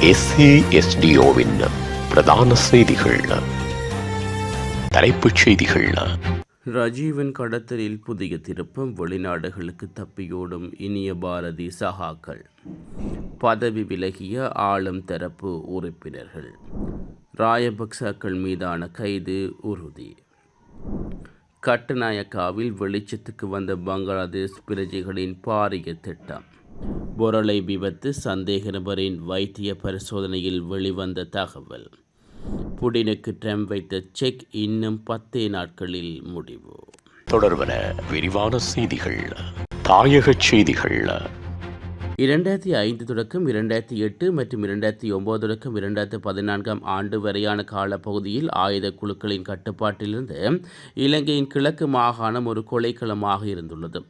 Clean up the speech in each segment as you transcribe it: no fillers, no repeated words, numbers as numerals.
SASDOவின் பிரதான செய்திகள். தலைப்புச் செய்திகள். ராஜீவின் கடத்தலில் புதிய திருப்பம், வெளிநாடுகளுக்கு தப்பியோடும் இனிய பாரதி சகாக்கள், பதவி விலகிய ஆளும் தரப்பு உறுப்பினர்கள், ராயபக்சக்கள் மீதான கைது உறுதி. கட்டுநாயக்காவில் வெளிச்சத்துக்கு வந்த பங்களாதேஷ் பிரஜைகளின் பாரிய திட்டம். பொரளை விபத்து, சந்தேக நபரின் வைத்திய பரிசோதனையில் வெளிவந்த தகவல். புடினுக்கு ட்ரம்ப் வைத்த செக் இன்னும் 10 நாட்களில் முடிவு. தொடர்பன விரிவான செய்திகள். தாயக செய்திகள். 2005 தொடக்கம் 2008 மற்றும் 2009 தொடக்கம் 2014 ஆண்டு வரையான காலப்பகுதியில் ஆயுத குழுக்களின் கட்டுப்பாட்டிலிருந்து இலங்கையின் கிழக்கு மாகாணம் ஒரு கொலைக்களமாக இருந்துள்ளது.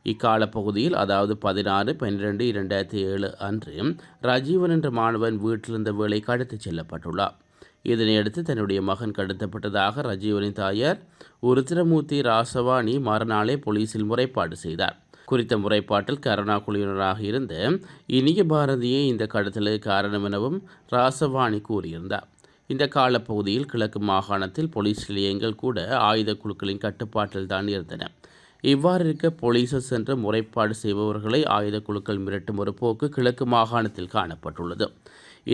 இக்கால பகுதியில், அதாவது 16/12/2007 அன்று ராஜீவன் என்ற மாணவன் வீட்டிலிருந்த வேளை கடத்திச் செல்லப்பட்டுள்ளார். இதனையடுத்து தன்னுடைய மகன் கடத்தப்பட்டதாக ராஜீவனின் தாயார் உருத்திரமூர்த்தி ராசவாணி மறுநாளே போலீசில் முறைப்பாடு செய்தார். குறித்த முறைப்பாட்டில் கருணா குழுவினராக இருந்த இனிய பாரதியே இந்த கடத்தலுக்கு காரணம் எனவும் ராசவாணி கூறியிருந்தார். இந்த காலப்பகுதியில் கிழக்கு மாகாணத்தில் போலீஸ் நிலையங்கள் கூட ஆயுத குழுக்களின் கட்டுப்பாட்டில் தான் இருந்தன. இவ்வாறு இருக்க போலீசார் சென்று முறைப்பாடு செய்பவர்களை ஆயுத குழுக்கள் மிரட்டும் ஒரு போக்கு கிழக்கு மாகாணத்தில் காணப்பட்டுள்ளது.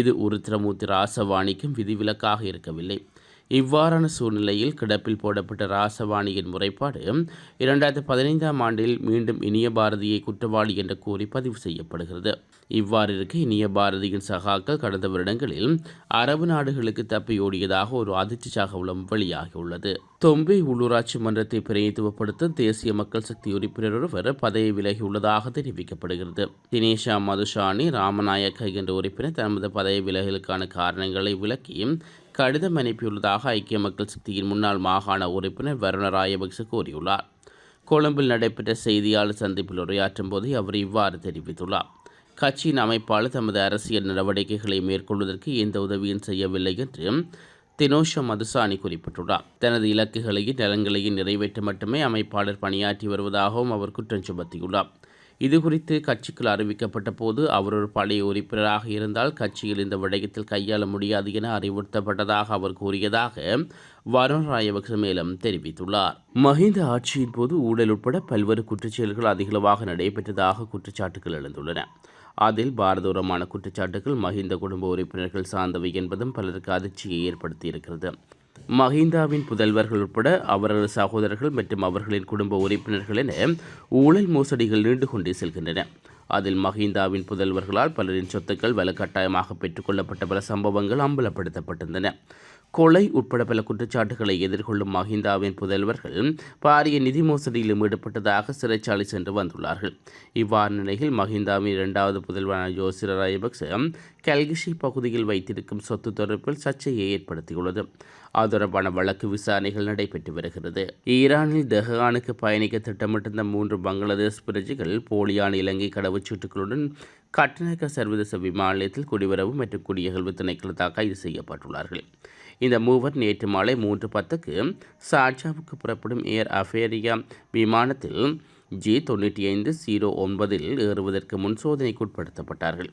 இது உருத்திரமூர்த்தி ராசவாணிக்கும் விதிவிலக்காக இருக்கவில்லை. இவ்வாறான சூழ்நிலையில் கிடப்பில் போடப்பட்ட ராசவாணியின் முறைப்பாடு 2015 ஆண்டில் மீண்டும் இனிய பாரதியை குற்றவாளி என்று கூறி பதிவு செய்யப்படுகிறது. இவ்வாறு இருக்க இனிய பாரதியின் சகாக்கள் கடந்த வருடங்களில் அரபு நாடுகளுக்கு தப்பியோடியதாக ஒரு அதிர்ச்சி தகவலும் வெளியாகியுள்ளது. தொம்பை உள்ளூராட்சி மன்றத்தை பிரதிநிதித்துவப்படுத்த தேசிய மக்கள் சக்தி உறுப்பினர் ஒருவர் பதவி விலகியுள்ளதாக தெரிவிக்கப்படுகிறது. தினேஷா மதுஷானி ராமநாயக்க என்ற உறுப்பினர் தமது பதவி விலகலுக்கான காரணங்களை விளக்கி கடிதம் அனுப்பியுள்ளதாக ஐக்கிய மக்கள் சக்தியின் முன்னாள் மாகாண உறுப்பினர் வருண ராயபக்ச கூறியுள்ளார். கொழும்பில் நடைபெற்ற செய்தியாளர் சந்திப்பில் உரையாற்றும் போது அவர் இவ்வாறு தெரிவித்துள்ளார். கட்சியின் அமைப்பாளர் தமது அரசியல் நடவடிக்கைகளை மேற்கொள்வதற்கு எந்த உதவியும் செய்யவில்லை என்று தினோஷா மதுசானி குறிப்பிட்டுள்ளார். தனது இலக்குகளையும் நலன்களையும் நிறைவேற்ற மட்டுமே அமைப்பாளர் பணியாற்றி வருவதாகவும் அவர் குற்றம் சுமத்தியுள்ளார். இதுகுறித்து கட்சிக்குள் அறிவிக்கப்பட்ட போது அவர் ஒரு பழைய உறுப்பினராக இருந்தால் கட்சியில் இந்த விடயத்தில் கையாள முடியாது என அறிவுறுத்தப்பட்டதாக அவர் கூறியதாக வருண் ராயபக்ச மேலும் தெரிவித்துள்ளார். மஹிந்த ஆட்சியின் போது ஊழல் உட்பட பல்வேறு குற்றச்செயல்கள் அதிகளவாக நடைபெற்றதாக குற்றச்சாட்டுகள் எழுந்துள்ளன. அதில் பாரதூரமான குற்றச்சாட்டுகள் மஹிந்த குடும்ப உறுப்பினர்கள் சார்ந்தவை என்பதும் பலருக்கு அதிர்ச்சியை ஏற்படுத்தியிருக்கிறது. மஹிந்தாவின் புதல்வர்கள் உட்பட அவரது சகோதரர்கள் மற்றும் அவர்களின் குடும்ப உறுப்பினர்கள் என ஊழல் மோசடிகள் நீண்டு கொண்டே செல்கின்றன. அதில் மஹிந்தாவின் புதல்வர்களால் பலரின் சொத்துக்கள் வலுக்கட்டாயமாக பெற்றுக்கொள்ளப்பட்ட பல சம்பவங்கள் அம்பலப்படுத்தப்பட்டிருந்தன. கொலை உட்பட பல குற்றச்சாட்டுகளை எதிர்கொள்ளும் மஹிந்தாவின் புதல்வர்கள் பாரிய நிதி மோசடியிலும் ஈடுபட்டதாக சிறைச்சாலை சென்று வந்துள்ளார்கள். இவ்வாறு நிலையில் மஹிந்தாவின் 2வது புதல்வரான யோசிர ராயபக்ச கல்கிஷி பகுதியில் வைத்திருக்கும் சொத்து தொடர்பில் சர்ச்சையை ஏற்படுத்தியுள்ளது. அது தொடர்பான வழக்கு விசாரணைகள் நடைபெற்று வருகிறது. ஈரானில் தெஹரானுக்கு பயணிக்க திட்டமிட்டிருந்த 3 பங்களாதேஷ் பிரஜைகள் போலியான இலங்கை கடவுச்சீட்டுகளுடன் கட்டுநாயக்க சர்வதேச விமான நிலையத்தில் குடிவரவு மற்றும் குடியகல்வு திணைக்களத்தால் கைது செய்யப்பட்டுள்ளார்கள். இந்த மூவர் நேற்று மாலை 3:10க்கு ஷார்ஜாவுக்கு புறப்படும் ஏர் அஃபேரியா விமானத்தில் G9509 ஏறுவதற்கு முன் சோதனைக்குட்படுத்தப்பட்டார்கள்.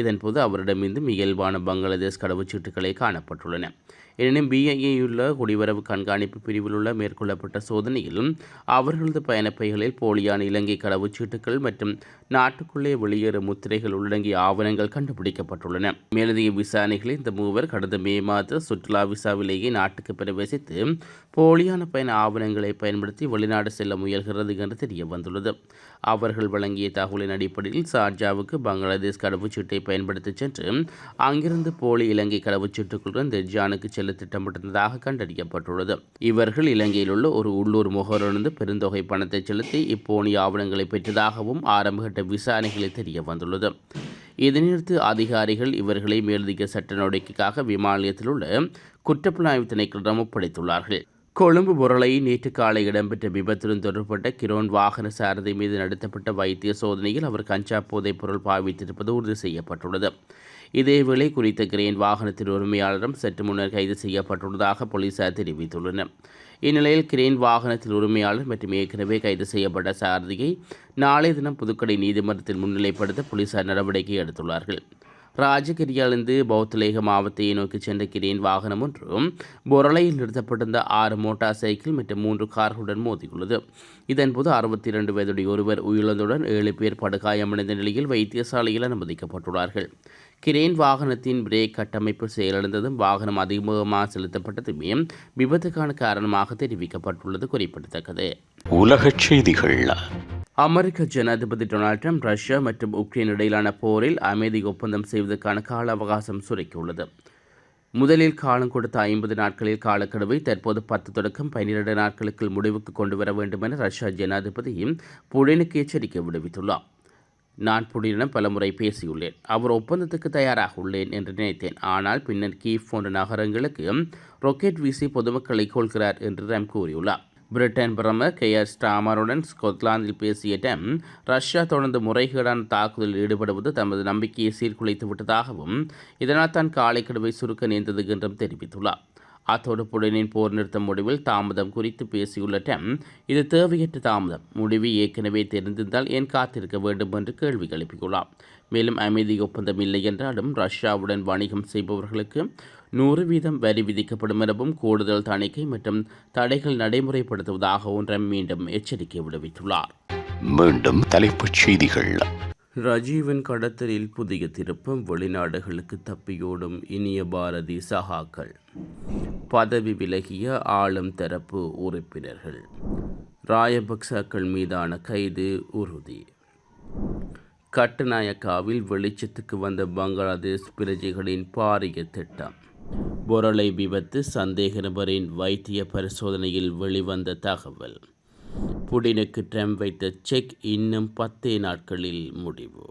இதன்போது அவரிடமிருந்து இயல்பான பங்களாதேஷ் கடவுச்சீட்டுகளே காணப்பட்டுள்ளன. எனினும் பிஐஏயுள்ள குடிவரவு கண்காணிப்பு பிரிவில் உள்ள மேற்கொள்ளப்பட்ட சோதனையில் அவர்களது பயணப்பைகளில் போலியான இலங்கை கடவுச்சீட்டுகள் மற்றும் நாட்டுக்குள்ளே வெளியேறும் முத்திரைகள் உள்ளடங்கிய ஆவணங்கள் கண்டுபிடிக்கப்பட்டுள்ளன. மேலதிக விசாரணைகளில் இந்த மூவர் கடந்த மே மாத சுற்றுலா விசாவிலேயே நாட்டுக்கு பிரவேசித்து போலியான பயண ஆவணங்களை பயன்படுத்தி வெளிநாடு செல்ல முயல்கிறது என்று தெரிய வந்துள்ளது. அவர்கள் வழங்கிய தகவலின் அடிப்படையில் ஷார்ஜாவுக்கு பங்களாதேஷ் கடவுச்சீட்டை பயன்படுத்தி சென்று அங்கிருந்து போலி இலங்கை கடவுச்சீட்டுகளுடன் தெர்ஜானுக்கு செல்ல திட்டமிட்டிருந்ததாக கண்டறியப்பட்டுள்ளது. இவர்கள் இலங்கையில் உள்ள ஒரு உள்ளூர் முகவரிலிருந்து பெருந்தொகை பணத்தை செலுத்தி இப்போலி ஆவணங்களை பெற்றதாகவும் ஆரம்பகட்ட விசாரணைகளில் தெரிய வந்துள்ளது. இதனையடுத்து அதிகாரிகள் இவர்களை மேலதிக சட்ட நடவடிக்கைக்காக விமான நிலையத்தில் உள்ள குற்றப்புலனாய்வு திணைக்களத்திடம் ஒப்படைத்துள்ளார்கள். கொழும்பு பொருளையில் நேற்று காலை இடம்பெற்ற விபத்துடன் தொடர்பட்ட கிரோன் வாகன சாரதி மீது நடத்தப்பட்ட வைத்திய சோதனையில் அவர் கஞ்சா போதைப் பொருள் பாவித்திருப்பது உறுதி செய்யப்பட்டுள்ளது. இதேவேளை குறித்த கிரேன் வாகனத்தின் உரிமையாளரும் சற்று முன்னர் கைது செய்யப்பட்டுள்ளதாக போலீசார் தெரிவித்துள்ளனர். இந்நிலையில் கிரேன் வாகனத்தின் உரிமையாளர் மற்றும் ஏற்கனவே கைது செய்யப்பட்ட சாரதியை நாளைய தினம் புதுக்கடை நீதிமன்றத்தில் முன்னிலைப்படுத்த போலீசார் நடவடிக்கை எடுத்துள்ளார்கள். ராஜகிரியிலிருந்து பௌத்தலேக மாவட்டத்தை நோக்கி சென்ற கிரேன் வாகனம் ஒன்றும் பொரளையில் நிறுத்தப்பட்டிருந்த 6 மோட்டார் சைக்கிள் மற்றும் 3 கார்களுடன் மோதியுள்ளது. இதன்போது 62 வயதுடைய ஒருவர் உயிரிழந்துடன் 7 பேர் படுகாயமடைந்த நிலையில் வைத்தியசாலையில் அனுமதிக்கப்பட்டுள்ளார்கள். கிரேன் வாகனத்தின் பிரேக் கட்டமைப்பு செயலிழந்ததும் வாகனம் அதிகமாக செலுத்தப்பட்டதுமே விபத்துக்கான காரணமாக தெரிவிக்கப்பட்டுள்ளது குறிப்பிடத்தக்கது. உலகச் செய்திகள். அமெரிக்க ஜனாதிபதி டொனால்ட் ட்ரம்ப் ரஷ்யா மற்றும் உக்ரைன் இடையிலான போரில் அமைதி ஒப்பந்தம் செய்வதற்கான கால அவகாசம் சுருக்கியுள்ளது. முதலில் காலம் கொடுத்த 50 நாட்களில் காலக்கெடுவை தற்போது 10 தொடக்கம் 12 நாட்களுக்குள் முடிவுக்கு கொண்டு வர வேண்டும் என ரஷ்யா ஜனாதிபதி புடினுக்கு எச்சரிக்கை விடுவித்துள்ளார். நான் புடினிடம் பலமுறை பேசியுள்ளேன். அவர் ஒப்பந்தத்துக்கு தயாராக உள்ளேன் என்று நினைத்தேன். ஆனால் பின்னர் கீவ் போன்ற நகரங்களுக்கு ராக்கெட் வீசி பொதுமக்களை கொள்கிறார் என்று ட்ரம்ப் கூறியுள்ளார். பிரிட்டன் பிரதமர் கேர் ஸ்டாமருடன் ஸ்கொட்லாந்தில் பேசிய ட்ரம்ப் ரஷ்யா தொடர்ந்து முறைகேடான தாக்குதலில் ஈடுபடுவது தமது நம்பிக்கையை சீர்குலைத்து விட்டதாகவும் இதனால் தான் காலைக்கெடுவை சுருக்க நேர்ந்தது என்றும் தெரிவித்துள்ளார். அத்தோடு புடினின் போர் நிறுத்த முடிவில் தாமதம் குறித்து பேசியுள்ள ட்ரம்ப் இது தேவையற்ற தாமதம், முடிவு ஏற்கனவே தெரிந்திருந்தால் ஏன் காத்திருக்க வேண்டும் என்று கேள்வி எழுப்பியுள்ளார். மேலும் அமைதி ஒப்பந்தம் இல்லை என்றாலும் ரஷ்யாவுடன் வணிகம் செய்பவர்களுக்கு 100% வரி விதிக்கப்படும் எனவும் கூடுதல் தணிக்கை மற்றும் தடைகள் நடைமுறைப்படுத்துவதாகவும் ட்ரம்ப் மீண்டும் எச்சரிக்கை விடுவித்துள்ளார். மீண்டும் தலைப்புச் செய்திகள். ரஜீவன் கடத்தலில் புதிய திருப்பம், வெளிநாடுகளுக்கு தப்பியோடும் இனிய பாரதி சகாக்கள், பதவி விலகிய ஆளும் தரப்பு உறுப்பினர்கள், ராயபக்சக்கள் மீதான கைது உறுதி, கட்டுநாயக்காவில் வெளிச்சத்துக்கு வந்த பங்களாதேஷ் பிரஜைகளின் பாரிய திட்டம், பொரளை விபத்து சந்தேக நபரின் வைத்திய பரிசோதனையில் வெளிவந்த தகவல், புடினுக்கு ட்ரம்ப் வைத்த செக் இன்னும் 10 நாட்களில் முடிவு.